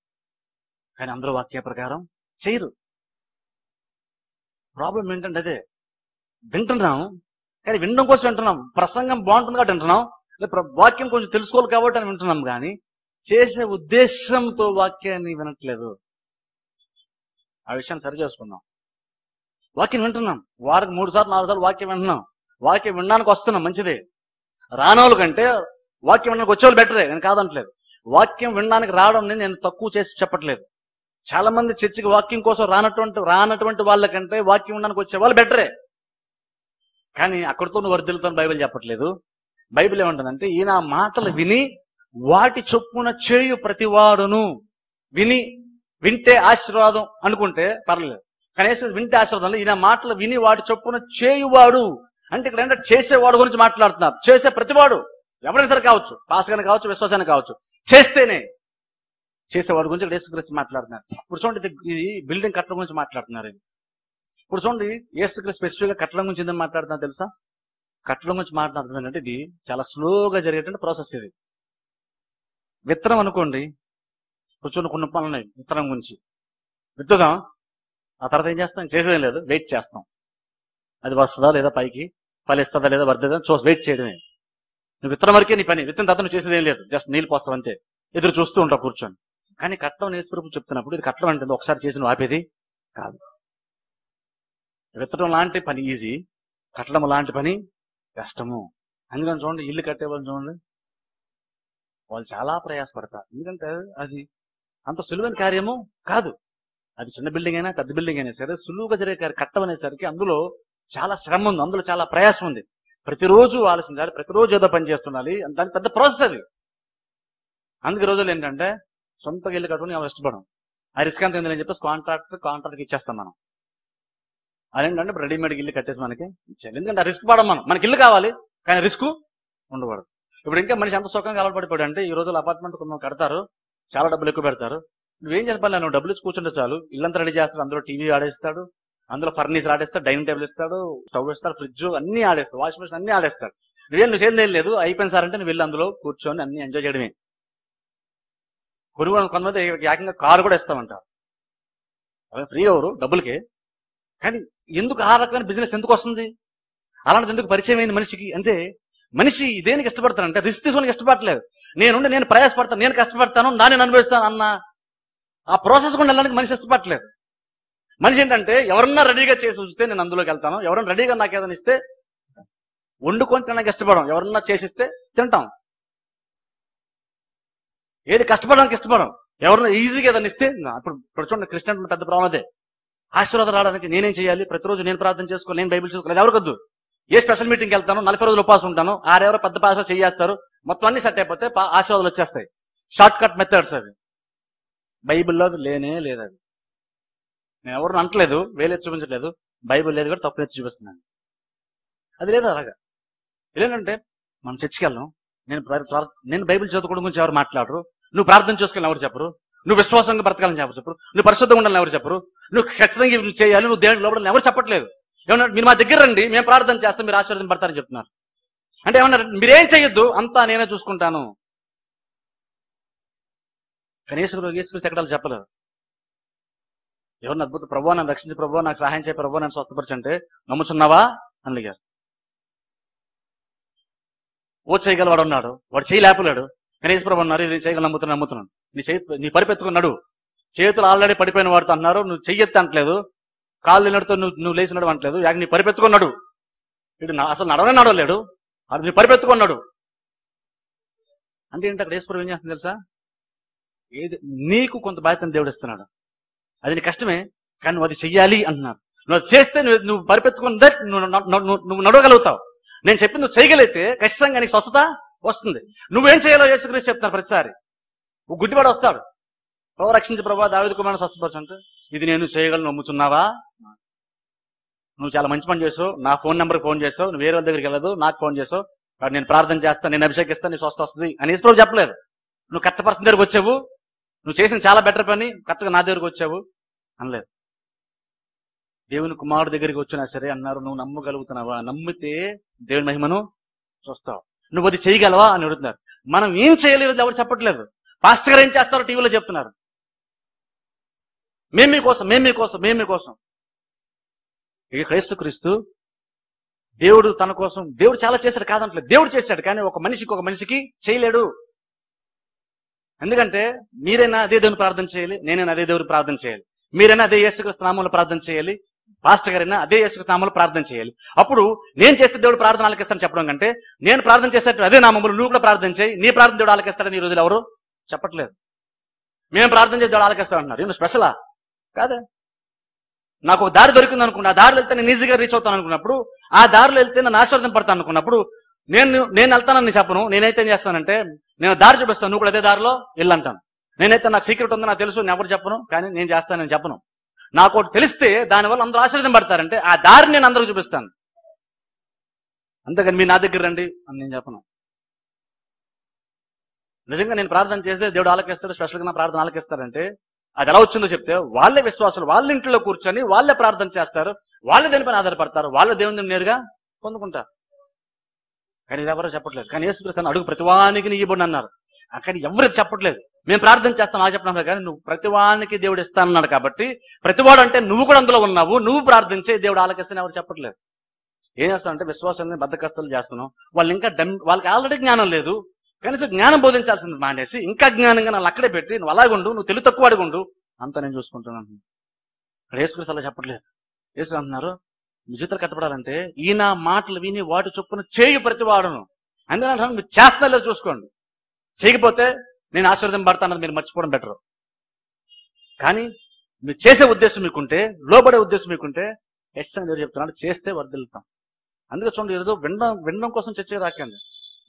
కానీ అందరూ వాక్య ప్రకారం చేయరు. ప్రాబ్లం ఏంటంటే అదే, వింటున్నాం కానీ వినడం కోసం వింటున్నాం, ప్రసంగం బాగుంటుంది కాబట్టి వింటున్నాం, వాక్యం కొంచెం తెలుసుకోవాలి కాబట్టి అని వింటున్నాం, కానీ చేసే ఉద్దేశంతో వాక్యాన్ని వినట్లేదు. ఆ విషయాన్ని సరి చేసుకున్నాం. వాక్యం వింటున్నాం, వారికి 3 సార్లు 4 సార్లు వాక్యం వింటున్నాం, వాక్యం వినడానికి వస్తున్నాం, మంచిదే. రానోళ్ళ కంటే వాక్యం వినడానికి వచ్చేవాళ్ళు బెటరే, నేను కాదంటలేదు. వాక్యం వినడానికి రావడం నేను తక్కువ చేసి చెప్పట్లేదు. చాలా మంది చర్చికి వాక్యం కోసం రానటువంటి వాళ్ళకంటే వాక్యం వినడానికి వచ్చే వాళ్ళు బెటరే. కానీ అక్కడితో నువ్వు వర్ధిల్లుతో బైబిల్ చెప్పట్లేదు. బైబిల్ ఏమంటుందంటే, ఈయన మాటలు విని వాటి చొప్పున చేయు ప్రతివాడును. వింటే ఆశీర్వాదం అనుకుంటే పర్లేదు, కానీ వింటే ఆశీర్వాదం. ఈయన మాటలు విని వాటి చొప్పున చేయువాడు అంటే ఇక్కడ ఏంటంటే చేసేవాడు గురించి మాట్లాడుతున్నారు. చేసే ప్రతివాడు ఎవరైనా సరే కావచ్చు, పాస్గానే కావచ్చు, విశ్వాసాన్ని కావచ్చు, చేస్తేనే చేసేవాడు గురించి ఇక్కడ యేసుక్రీస్తు మాట్లాడుతున్నారు. ఇప్పుడు చూడండి, ఇది బిల్డింగ్ కట్టడం గురించి మాట్లాడుతున్నారు. ఇప్పుడు చూడండి, యేసుక్రీస్తు స్పెసిఫిక్ గా కట్టడం గురించి ఎందుకు మాట్లాడుతున్నారు తెలుసా? కట్టడం గురించి మాట్లాడుతున్నారు అంటే ఇది చాలా స్లోగా జరిగేటువంటి ప్రాసెస్. ఇది విత్తనం అనుకోండి, కూర్చొని కొన్ని పనులు ఉన్నాయి విత్తనం గురించి. విత్తుదాం, ఆ తర్వాత ఏం చేస్తాం? చేసేదేం లేదు, వెయిట్ చేస్తాం. అది వస్తుందా లేదా, పైకి ఫలిస్తుందా లేదా, వర్ధదా వెయిట్ చేయడమే. నువ్వు విత్తనం వరకే నీ పని, విత్తనం తర్వాత నువ్వు చేసేదేం లేదు, జస్ట్ నీళ్ళు పోస్తావు అంతే, ఎదురు చూస్తూ ఉంటావు కూర్చొని. కానీ కట్టడం యేసుప్రభు చెప్తున్నప్పుడు ఇది కట్టడం అంటే ఒకసారి చేసి ఆపేది కాదు. విత్తడం లాంటి పని ఈజీ, కట్టడం లాంటి పని కష్టము. అందుకని చూడండి, ఇల్లు కట్టేవాళ్ళు చూడండి, వాళ్ళు చాలా ప్రయాసపడతారు. ఎందుకంటే అది అంత సులువైన కార్యము కాదు. అది చిన్న బిల్డింగ్ అయినా పెద్ద బిల్డింగ్ అయినా సరే సులువుగా జరిగే కట్టడం అనేసరికి అందులో చాలా శ్రమ ఉంది, అందులో చాలా ప్రయాసం ఉంది. ప్రతిరోజు ఆలోచించాలి, ప్రతిరోజు ఏదో పని చేస్తుండాలి, దాని పెద్ద ప్రాసెస్ అది. అందుకే రోజులు ఏంటంటే సొంతగా ఇల్లు కట్టుకుని ఎవరు ఇష్టపడం, ఆ రిస్క్ అంత ఏంటని చెప్పేసి కాంట్రాక్ట్ ఇచ్చేస్తాం మనం. అదేంటంటే ఇప్పుడు రెడీమేడ్ ఇల్లు కట్టేసి మనకి ఇచ్చేయాలి. ఎందుకంటే ఆ రిస్క్ పడం మనం, మనకి ఇల్లు కావాలి కానీ రిస్క్ ఉండకూడదు. ఇప్పుడు ఇంకా మనిషి ఎంత సుఖంగా అలవాటు పడిపోయాడు అంటే ఈ రోజుల్లో అపార్ట్మెంట్ కొంచెం కడతారు, చాలా డబ్బులు ఎక్కువ పెడతారు. నువ్వేం చేస్తాను, నువ్వు డబ్బులు ఇచ్చి కూర్చుంటే చాలు, ఇల్లంతా రెడీ చేస్తాడు, అందులో టీవీ ఆడేస్తాడు, అందులో ఫర్నిచర్ ఆడేస్తాడు, డైనింగ్ టేబుల్ ఇస్తాడు, స్టవ్ ఇస్తాడు, ఫ్రిడ్జ్ అన్ని ఆడేస్తాడు, వాషింగ్ మెషిన్ అన్ని ఆడేస్తాడు. నువ్వు చేసేది లేదు, అయిపోయింది సార్ అంటే నువ్వు వెళ్ళి అందులో కూర్చొని అన్ని ఎంజాయ్ చేయడమే. కొంతమంది ఏకంగా కారు కూడా ఇస్తామంటారు, అదే ఫ్రీ ఎవరు డబ్బులకి. కానీ ఎందుకు ఆ రకమైన బిజినెస్ ఎందుకు వస్తుంది, అలాంటిది ఎందుకు పరిచయం అయింది మనిషికి అంటే, మనిషి దేనికి ఇష్టపడతానంటే రిస్క్ తీసుకోనికి ఇష్టపడలేదు. నేను ప్రయాసపడతాను, నేను కష్టపడతాను, దాన్ని అనుభవిస్తాను అన్న ఆ ప్రాసెస్ కూడా వెళ్ళడానికి మనిషి ఇష్టపడలేదు. మనిషి ఏంటంటే ఎవరన్నా రెడీగా చేసి ఉంచితే నేను అందులోకి వెళ్తాను, ఎవరన్నా రెడీగా నాకు ఏదైనా ఇస్తే వండుకొని తినడానికి ఇష్టపడం, ఎవరన్నా చేసిస్తే తింటాం. ఏది కష్టపడడానికి ఇష్టపడం, ఎవరన్నా ఈజీగా ఏదైనా ఇస్తే. ఇప్పుడు చూడండి, క్రిస్టియన్ పెద్ద ప్రాబ్లం అదే. ఆశీర్వాదం రావడానికి నేనేం చేయాలి, ప్రతిరోజు నేను ప్రార్థన చేసుకోవాలి, నేను బైబిల్ చదువుకోవాలి, ఎవరికొద్దు. ఏ స్పెషల్ మీటింగ్కి వెళ్తాను, 40 రోజులు ఉపవాసం ఉంటాను, ఆరెవరో పెద్ద పాస చేస్తారు, మొత్తం అన్ని సెట్ అయిపోతే ఆశీర్వాదాలు వచ్చేస్తాయి. షార్ట్ కట్ మెథడ్స్ అవి, బైబిల్లో లేనే లేదు. అది నేను ఎవరు అంటలేదు, వేలెత్తి చూపించట్లేదు, బైబిల్ లేదు కూడా తప్పు ఎత్తి చూపిస్తున్నాను. అది లేదు. అలాగా ఏంటంటే మనం చర్చికి వెళ్ళను, నేను బైబిల్ చదువుకోవడం గురించి ఎవరు మాట్లాడరు, నువ్వు ప్రార్థన చేసుకోవాలని ఎవరు చెప్పరు, నువ్వు విశ్వాసంగా బ్రతకాలని ఎవరు చెప్పరు, నువ్వు పరిశుద్ధంగా ఉండాలని ఎవరు చెప్పరు, నువ్వు ఖచ్చితంగా చేయాలి, నువ్వు దేవుడికి లోపల ఎవరు చెప్పట్లేదు. ఏమన్నా మీరు మా దగ్గర రండి, మేము ప్రార్థన చేస్తాం, మీరు ఆశీర్వాదం పడతారని చెప్తున్నారు. అంటే ఏమన్నారు, మీరేం చెయ్యొద్దు, అంతా నేనే చూసుకుంటాను. కానీ యేసుక్రీస్తు ఎక్కడ చెప్పలేదు. ఎవరిని అద్భుత ప్రభువా నన్ను రక్షించి, ప్రభువా నాకు సహాయం చేయ, ప్రభువా నన్ను స్వస్థపరచంటే నమ్ముచున్నావా అని అడిగారు. ఓ చేయగలవాడు ఉన్నాడు, వాడు చేయలేపలేడు. కానీ యేసు ప్రభు అన్నారు, ఇది చేయగల నమ్ముతున్నాను, నీ పరిపెత్తుకున్నాడు, చేతులు ఆల్రెడీ పడిపోయిన వాడితో అన్నారు, నువ్వు చెయ్యెత్తి అంటలేదు, కాళ్ళు నిలడితో నువ్వు లేచినడు అంటలేదు, నీ పరిపెత్తుకున్నాడు. వీడు అసలు నడవలేడు, నీ పరిపెత్తుకున్నాడు అంటే ఏంటి? అక్కడ యేసు ప్రభు ఏం చేస్తుంది తెలుసా? ఏది నీకు కొంత బాధ్యతను దేవుడు ఇస్తున్నాడు, అది నీ కష్టమే, కానీ నువ్వు అది చెయ్యాలి అంటున్నారు. నువ్వు చేస్తే నువ్వు పరిపెత్తుకున్న నువ్వు నడవగలుగుతావు. నేను చెప్పింది నువ్వు చేయగలిగితే ఖచ్చితంగా నీకు స్వస్థత వస్తుంది. నువ్వేం చేయాలో యేసుక్రీస్తు చెప్తాను ప్రతిసారి. గుడ్డివాడు వస్తాడు, ప్రభు రక్షించి, ప్రభు దావీదు కుమారుని స్వస్థపరచు అంటే, ఇది నేను చేయగలను నమ్ముచున్నావా? నువ్వు చాలా మంచి పని చేసావు, నా ఫోన్ నెంబర్కి ఫోన్ చేసావు, నువ్వు వేరే వాళ్ళ దగ్గరికి వెళ్ళదు, నాకు ఫోన్ చేసావు, నేను ప్రార్థన చేస్తాను, నేను అభిషేకిస్తాను, నీ స్వస్థ వస్తుంది అని యేసు ప్రభు చెప్పలేదు. నువ్వు కరెక్ట్ పర్సన్ దగ్గరికి వచ్చావు, నువ్వు చేసిన చాలా బెటర్ పని, కరెక్ట్గా నా దగ్గరికి వచ్చావు అనలేదు. దేవుని కుమారుడు దగ్గరికి వచ్చినా సరే అన్నారు, నువ్వు నమ్మగలుగుతున్నావా? నమ్మితే దేవుని మహిమను చూస్తావు. నువ్వు అది చేయగలవా అని అడుగుతున్నారు. మనం ఏం చేయలేదు ఎవరు చెప్పట్లేదు. పాస్టర్ గారు ఏం చేస్తారో టీవీలో చెప్తున్నారు, మేము మీకోసం. ఇక యేసుక్రీస్తు దేవుడు తన కోసం, దేవుడు చాలా చేశాడు కాదంటలేదు, దేవుడు చేశాడు, కానీ ఒక మనిషికి చేయలేడు. ఎందుకంటే మీరైనా అదే దేవుని ప్రార్థన చేయాలి, నేనైనా అదే దేవుని ప్రార్థన చేయాలి, మీరైనా అదే యేసుక్రీస్తు నామములో ప్రార్థన చేయాలి, పాస్టర్ గారైనా అదే యేసుక్రీస్తు నామములో ప్రార్థన చేయాలి. అప్పుడు నేను చేస్తే దేవుడు ప్రార్థన ఆలకిస్తాడని చెప్పడం కంటే, నేను ప్రార్థన చేసేటప్పుడు అదే నామములు నువ్వు కూడా ప్రార్థన చేయి, నీ ప్రార్థన దేవుడు ఆలకిస్తాడని ఈ రోజులు ఎవరు చెప్పట్లేదు. మేము ప్రార్థన చేసి దేవుడు ఆలకిస్తాడంటున్నారు. ఏమో స్పెషలా? కాదా? నాకు ఒక దారి దొరికింది అనుకున్నా, ఆ దారిలో వెళ్తే నేను ఈజీగా రీచ్ అవుతాను అనుకున్నప్పుడు, ఆ దారిలో వెళ్తే నన్ను ఆశీర్వాదం పడతాను అనుకున్నప్పుడు, నేను వెళ్తానని చెప్పను. నేనైతే ఏం చేస్తానంటే, నేను దారి చూపిస్తాను, నువ్వు కూడా అదే దారిలో వెళ్ళంటాను. నేనైతే నాకు సీక్రెట్ ఉంది, నాకు తెలుసు, నేను ఎవరు చెప్పను, కానీ నేను చేస్తానని చెప్పను. నాకు ఒకటి తెలిస్తే దానివల్ల అందరూ ఆశీర్వాదం పడతారంటే ఆ దారిని నేను అందరూ చూపిస్తాను. అంతేగాని మీరు నా దగ్గర రండి అని నేను చెప్పను. నిజంగా నేను ప్రార్థన చేస్తే దేవుడు ఆలకిస్తాడు, స్పెషల్గా నా ప్రార్థన ఆలకిస్తారంటే అది ఎలా వచ్చిందో చెప్తే, వాళ్ళే విశ్వాసులు, వాళ్ళ ఇంట్లో కూర్చొని వాళ్ళే ప్రార్థన చేస్తారు, వాళ్ళే దేనిపైన ఆధారపడతారు, వాళ్ళే దేవుని నేరుగా పొందుకుంటారు. కానీ ఇది ఎవరో చెప్పట్లేదు. కానీ యేసుక్రీస్తు అడుగు ప్రతివానికి నీ ఇవ్వండి అన్నారు. కానీ ఎవరికి చెప్పట్లేదు. మేము ప్రార్థన చేస్తాం ఆ చెప్పినా, కానీ నువ్వు ప్రతివానికి దేవుడు ఇస్తానన్నాడు కాబట్టి, ప్రతివాడు అంటే నువ్వు కూడా అందులో ఉన్నావు, నువ్వు ప్రార్థించే దేవుడు ఆలకిస్తాను ఎవరు చెప్పట్లేదు. ఏం చేస్తానంటే విశ్వాసాన్ని బద్దకస్తులు చేస్తున్నాం. వాళ్ళు ఇంకా వాళ్ళకి ఆల్రెడీ జ్ఞానం లేదు, కనీసం జ్ఞానం బోధించాల్సింది మానేసి ఇంకా జ్ఞానంగా నన్ను అక్కడే పెట్టి నువ్వు అలాగుండు, నువ్వు తెలివి తక్కువ అడుగుండు, అంతా నేను చూసుకుంటున్నాను. యేసుక్రీస్తు అలా చెప్పట్లేదు. యేసు అంటున్నారు, మీ జీవితాలు కట్టబడాలంటే ఈయన మాటలు విని వాటి చొప్పున చేయు ప్రతివాడును. అందుకని మీరు చేస్తున్నా లేదు చూసుకోండి. చేయకపోతే నేను ఆశీర్వాదం పడతానది మీరు మర్చిపోవడం బెటర్. కానీ మీరు చేసే ఉద్దేశం మీకుంటే, లోబడే ఉద్దేశం మీకుంటే, ఎస్ అని దేవుడు చెప్తున్నాడు, చేస్తే వర్ధిల్లుతాం. అందుకే చూడండి, ఏదో వినడం కోసం చర్చకి రాకండి.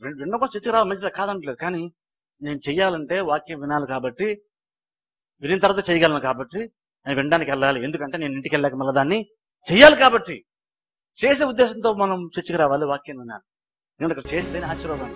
వినడం కోసం చర్చకి రావాలి, మంచిది కాదంటలేదు. కానీ నేను చెయ్యాలంటే వాక్యం వినాలి కాబట్టి, వినిన తర్వాత చేయగలను కాబట్టి నేను వినడానికి వెళ్ళాలి. ఎందుకంటే నేను ఇంటికి వెళ్ళాక మళ్ళీ దాన్ని చెయ్యాలి కాబట్టి. చేసే ఉద్దేశంతో మనం చర్చకి రావాలి, వాక్యం వినాలి. నేను ఇక్కడ చేస్తేనే ఆశీర్వాదం.